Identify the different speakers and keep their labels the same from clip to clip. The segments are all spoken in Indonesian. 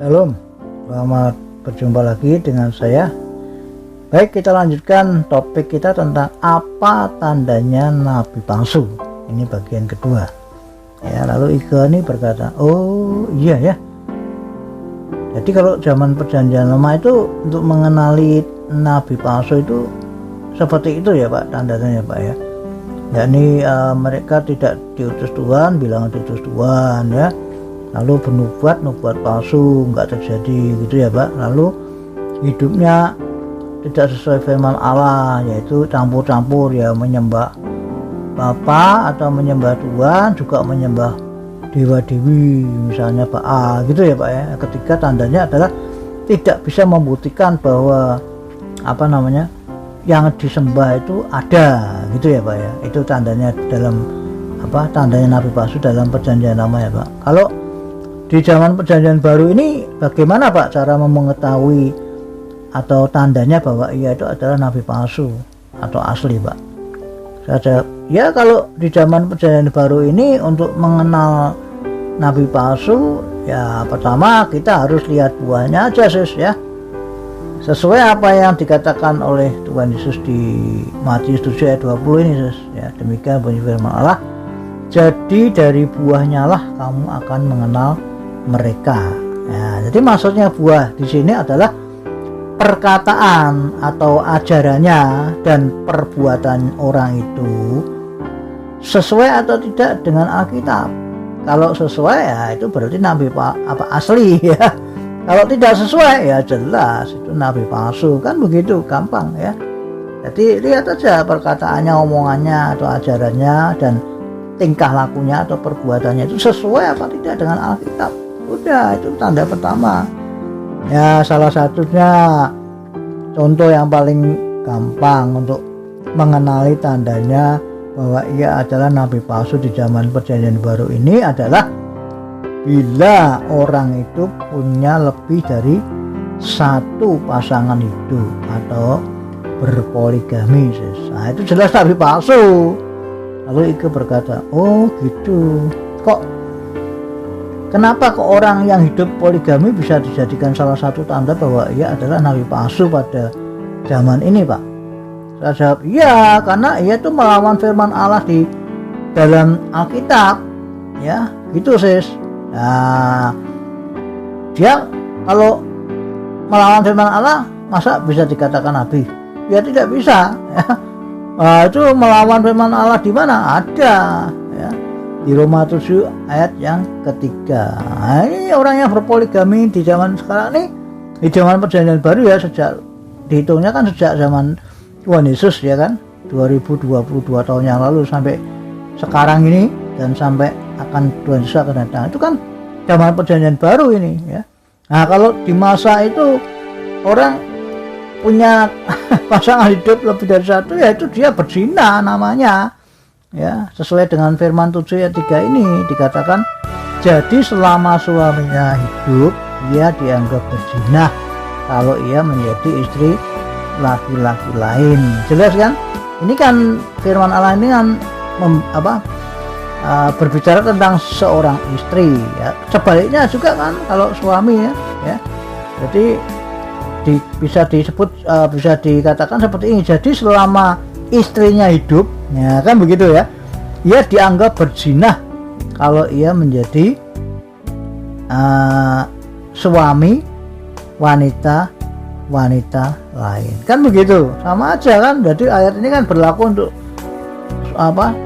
Speaker 1: Shalom, selamat berjumpa lagi dengan saya. Baik, kita lanjutkan topik kita tentang apa tandanya nabi palsu. Ini bagian kedua. Ya, lalu Iga ini berkata, oh iya ya. Jadi kalau zaman perjanjian lama itu untuk mengenali nabi palsu itu seperti itu ya Pak, tandanya ya Pak ya. Yakni mereka tidak diutus Tuhan, bilang diutus Tuhan ya. Lalu nubuat palsu nggak terjadi gitu ya Pak. Lalu hidupnya tidak sesuai firman Allah, yaitu campur-campur ya, menyembah Bapa atau menyembah Tuhan, juga menyembah dewa-dewi misalnya Baal gitu ya Pak ya. Ketika tandanya adalah tidak bisa membuktikan bahwa yang disembah itu ada gitu ya Pak ya. Itu tandanya dalam tandanya nabi palsu dalam perjanjian lama ya Pak. Kalau di zaman perjanjian baru ini bagaimana Pak cara mengetahui atau tandanya bahwa ia itu adalah nabi palsu atau asli Pak? Saya jawab, ya kalau di zaman perjanjian baru ini untuk mengenal nabi palsu ya pertama kita harus lihat buahnya aja ya. Sesuai apa yang dikatakan oleh Tuhan Yesus di Matius 7 ayat 20 ini ya, demikian bunyi firman Allah. Jadi dari buahnya lah kamu akan mengenal mereka. Ya, jadi maksudnya buah di sini adalah perkataan atau ajarannya dan perbuatan orang itu sesuai atau tidak dengan Alkitab. Kalau sesuai ya itu berarti nabi asli ya. Kalau tidak sesuai ya jelas itu nabi palsu, kan begitu gampang ya. Jadi lihat aja perkataannya, omongannya atau ajarannya dan tingkah lakunya atau perbuatannya itu sesuai apa tidak dengan Alkitab. Udah, itu tanda pertama ya. Salah satunya contoh yang paling gampang untuk mengenali tandanya bahwa ia adalah nabi palsu di zaman perjanjian baru ini adalah bila orang itu punya lebih dari satu pasangan hidup atau berpoligami. Nah, itu jelas nabi palsu. Lalu Ike berkata, oh gitu, kenapa orang yang hidup poligami bisa dijadikan salah satu tanda bahwa ia adalah nabi palsu pada zaman ini Pak? Saya jawab, iya, karena ia itu melawan firman Allah di dalam Alkitab ya, gitu sis. Nah, dia kalau melawan firman Allah masa bisa dikatakan nabi? Ya tidak bisa ya. Nah, itu melawan firman Allah di mana? Ada ya, di Roma 7 ayat yang ketiga. Nah, ini orang yang berpoligami di zaman sekarang ini, di zaman perjanjian baru ya, sejak dihitungnya kan sejak zaman Tuhan Yesus ya kan, 2022 tahun yang lalu sampai sekarang ini, dan sampai akan Tuhan Yesus akan datang, itu kan zaman perjanjian baru ini ya. Nah, kalau di masa itu orang punya pasangan hidup lebih dari satu, ya itu dia berzina namanya ya. Sesuai dengan firman 7 ayat 3 ini dikatakan, jadi selama suaminya hidup ia dianggap berzina kalau ia menjadi istri laki-laki lain. Jelas kan? Ini kan firman Allah ini kan berbicara tentang seorang istri ya. Sebaliknya juga kan kalau suami ya. Jadi bisa dikatakan seperti ini. Jadi selama istrinya hidup ya kan begitu ya, ia dianggap berzina kalau ia menjadi suami wanita lain, kan begitu, sama aja kan. Jadi ayat ini kan berlaku untuk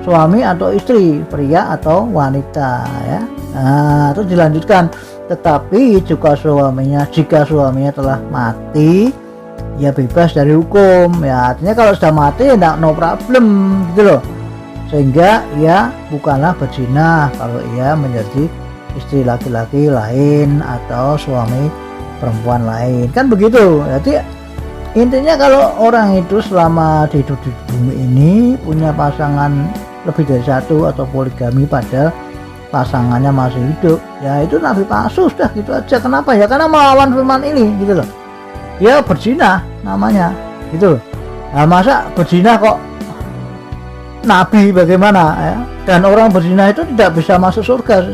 Speaker 1: suami atau istri, pria atau wanita ya. Nah, terus dilanjutkan, tetapi jika suaminya telah mati, ia bebas dari hukum ya. Artinya kalau sudah mati ya no problem gitu loh, sehingga ia bukanlah berzina kalau ia menjadi istri laki-laki lain atau suami perempuan lain, kan begitu. Jadi intinya kalau orang itu selama hidup di bumi ini punya pasangan lebih dari satu atau poligami padahal pasangannya masih hidup, ya itu nabi palsu, sudah gitu aja. Kenapa ya? Karena melawan firman ini gitu loh. Ya berzina namanya gitu loh. Nah, masa berzina kok nabi, bagaimana ya? Dan orang berzina itu tidak bisa masuk surga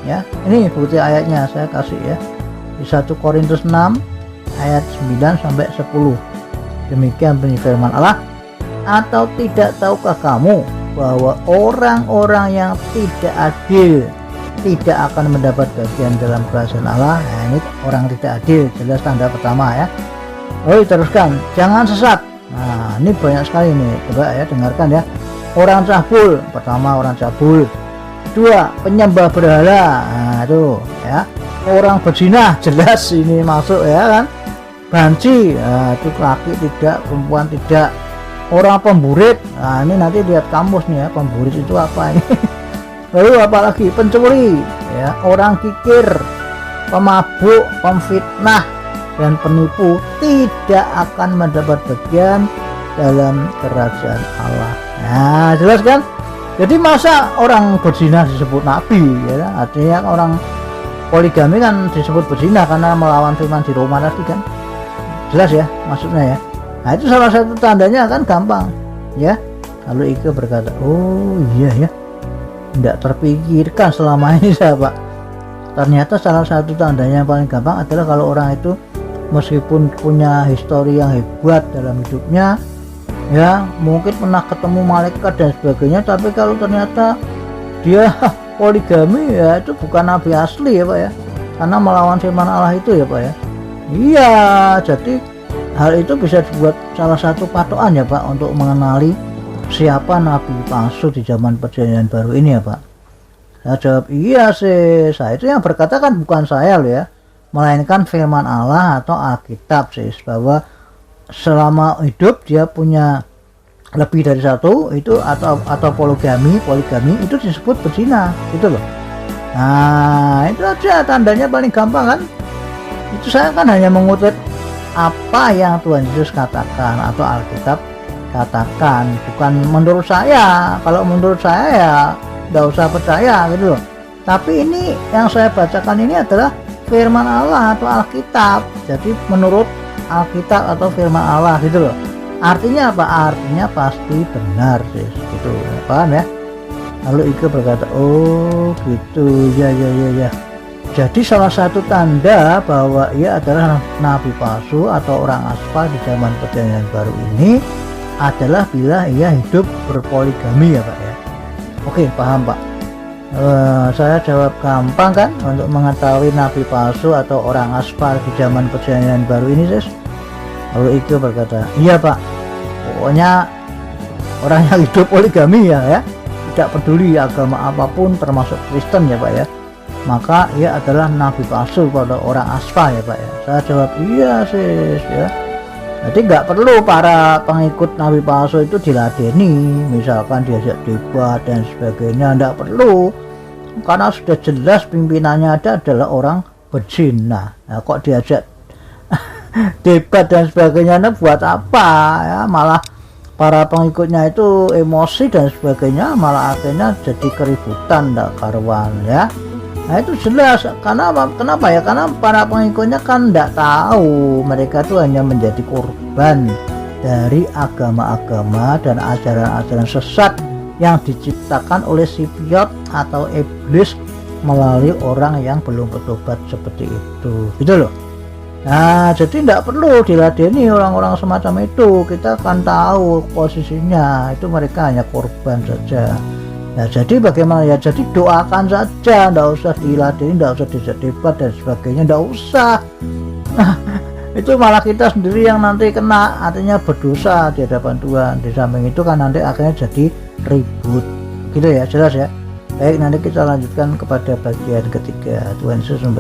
Speaker 1: ya. Ini bukti ayatnya saya kasih ya. di 1 Korintus 6 ayat 9 sampai 10. Demikian bunyi firman Allah. Atau tidak tahukah kamu bahwa orang-orang yang tidak adil tidak akan mendapat bagian dalam kerajaan Allah? Nah, ini orang tidak adil, jelas tanda pertama ya. Oh, teruskan, jangan sesat. Nah, ini banyak sekali nih, coba ya dengarkan ya. Orang cabul, pertama orang cabul. Kedua, penyembah berhala. Nah, itu ya. Orang berzina, jelas ini masuk ya kan. Banci, nah, itu laki tidak, perempuan tidak. Orang pemburit, nah ini nanti lihat kamus nih ya, pemburit itu apa ini. Lalu apalagi pencuri ya, orang kikir, pemabuk, pemfitnah, dan penipu tidak akan mendapat bagian dalam kerajaan Allah. Nah, jelas kan? Jadi masa orang berzina disebut nabi ya, artinya orang poligami kan disebut berzina karena melawan firman di Roma tadi kan. Jelas ya maksudnya ya. Nah, itu salah satu tandanya kan gampang ya. Lalu Ike berkata, oh iya ya, tidak terpikirkan selama ini sahabat. Ternyata salah satu tandanya yang paling gampang adalah kalau orang itu meskipun punya histori yang hebat dalam hidupnya ya, mungkin pernah ketemu malaikat dan sebagainya, tapi kalau ternyata dia poligami ya, itu bukan nabi asli ya Pak ya, karena melawan firman Allah itu ya Pak ya. Iya, jadi hal itu bisa dibuat salah satu patokan ya Pak untuk mengenali siapa nabi palsu di zaman perjanjian baru ini ya Pak. Saya jawab, iya sih, saya itu yang berkata kan bukan saya loh ya, melainkan firman Allah atau Alkitab sih, bahwa selama hidup dia punya lebih dari satu itu atau poligami itu disebut berzina gitu loh. Nah, itu aja tandanya paling gampang kan. Itu saya kan hanya mengutip apa yang Tuhan Yesus katakan atau Alkitab katakan, bukan menurut saya. Kalau menurut saya ya nggak usah percaya gitu loh. Tapi ini yang saya bacakan ini adalah firman Allah atau Alkitab. Jadi menurut Alkitab atau firman Allah gitu loh. Artinya apa? Artinya pasti benar sih gitu, paham ya? Lalu Ike berkata, oh gitu, ya. Jadi salah satu tanda bahwa ia adalah nabi palsu atau orang aspal di zaman perjanjian baru ini adalah bila ia hidup berpoligami ya Pak ya. Oke, paham Pak. Saya jawab gampang kan untuk mengetahui nabi palsu atau orang aspal di zaman perjanjian baru ini sis. Lalu Ike berkata, iya Pak, pokoknya orang yang hidup poligami ya, tidak peduli agama apapun termasuk Kristen ya Pak ya, maka ia adalah nabi palsu pada orang aspal ya Pak ya. Saya jawab, iya sis ya. Jadi nggak perlu para pengikut nabi palsu itu diladeni, misalkan diajak debat dan sebagainya, nggak perlu, karena sudah jelas pimpinannya adalah orang berzina. Nah, kok diajak debat dan sebagainya, nah buat apa ya, malah para pengikutnya itu emosi dan sebagainya, malah akhirnya jadi keributan ndak karuan ya. Nah itu jelas, karena kenapa ya, karena para pengikutnya kan ndak tahu mereka itu hanya menjadi korban dari agama-agama dan ajaran-ajaran sesat yang diciptakan oleh Sipiot atau iblis melalui orang yang belum bertobat seperti itu gitu loh. Nah jadi tidak perlu diladeni orang-orang semacam itu, kita kan tahu posisinya itu mereka hanya korban saja. Nah jadi bagaimana ya, jadi doakan saja, tidak usah diladeni, tidak usah diajak debat dan sebagainya, tidak usah. Nah, itu malah kita sendiri yang nanti kena, artinya berdosa di hadapan Tuhan. Di samping itu kan nanti akhirnya jadi ribut gitu ya, jelas ya. Baik, nanti kita lanjutkan kepada bagian ketiga. Tuhan Yesus memberkati.